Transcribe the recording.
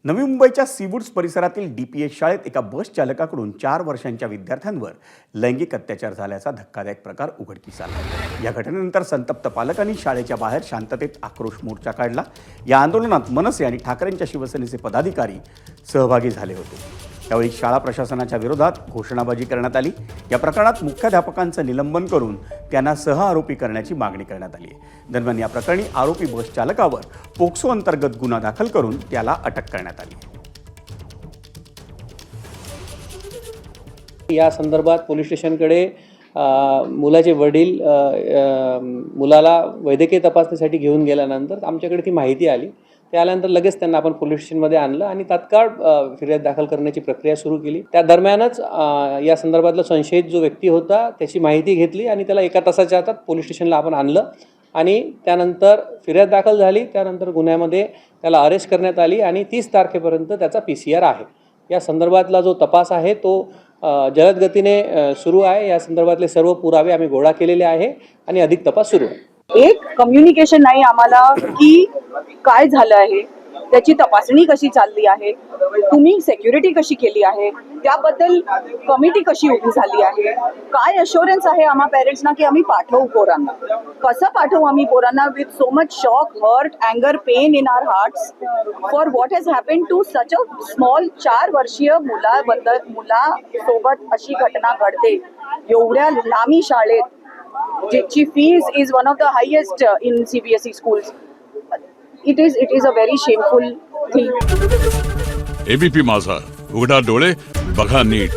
नवी मुंबईच्या सीवूड्स परिसरातील DPS शाळेत एका बस चालकाकडून 4 वर्षांच्या विद्यार्थ्यांवर लैंगिक अत्याचार झाल्याचा धक्कादायक प्रकार उघडकीस आला। या घटनेनंतर संतप्त पालकांनी शाळेच्या बाहेर शांततेत आक्रोश मोर्चा काढला। या आंदोलनात मनसे आणि ठाकरेंच्या शिवसेनेचे पदाधिकारी सहभागी झाले होते। त्यावेळी शाळा प्रशासनाच्या विरोधात घोषणाबाजी करण्यात आली। या प्रकरणात मुख्याध्यापकांचं निलंबन करून त्यांना सहआरोपी करण्याची मागणी करण्यात आली आहे। दरम्यान या प्रकरणी आरोपी बस चालकावर पोक्सो अंतर्गत गुन्हा दाखल करून त्याला अटक करण्यात आली। या संदर्भात पोलीस स्टेशनकडे मुलाचे वडील मुलाला वैद्यकीय तपासणीसाठी घेऊन गेल्यानंतर आमच्याकडे ती माहिती आली। त्यानंतर लगेच त्यांना आपण पोलीस स्टेशनमध्ये आणलं आणि तात्काळ फिर्याद दाखल करण्याची प्रक्रिया सुरू केली। त्या दरम्यानच या संदर्भातला संशयित जो व्यक्ती होता त्याची माहिती घेतली आणि त्याला 1 तासाच्या आत पोलीस स्टेशनला आपण आणलं आणि त्यानंतर फिर्याद दाखल झाली। त्यानंतर गुन्ह्यामध्ये त्याला अरेस्ट करण्यात आली आणि 30 तारखेपर्यंत त्याचा PCR आहे। या संदर्भातला जो तपास आहे तो जलद गतीने सुरू आहे। या संदर्भातले सर्व पुरावे आम्ही गोळा केलेले आहे आणि अधिक तपास सुरू आहे। एक कम्युनिकेशन नाही आम्हाला की काय झालं आहे, त्याची तपासणी कशी चालली आहे, तुम्ही सिक्युरिटी कशी केली आहे, त्याबद्दल कमिटी कशी उभी झाली आहे, काय अश्युरन्स आहे आम्हा पेरेंट्सना की आम्ही पाठवू पोरांना, कसं पाठवू आम्ही पोरांना with so much shock, hurt, अँगर, pain in our hearts for what has happened to such a small 4 वर्षीय मुलासोबत अशी घटना घडते एवढ्या लांबी शाळेत, जिची fees is one of the highest in CBSE schools. It is a very shameful thing. ABP माझा, उघडा डोळे बघा नीट।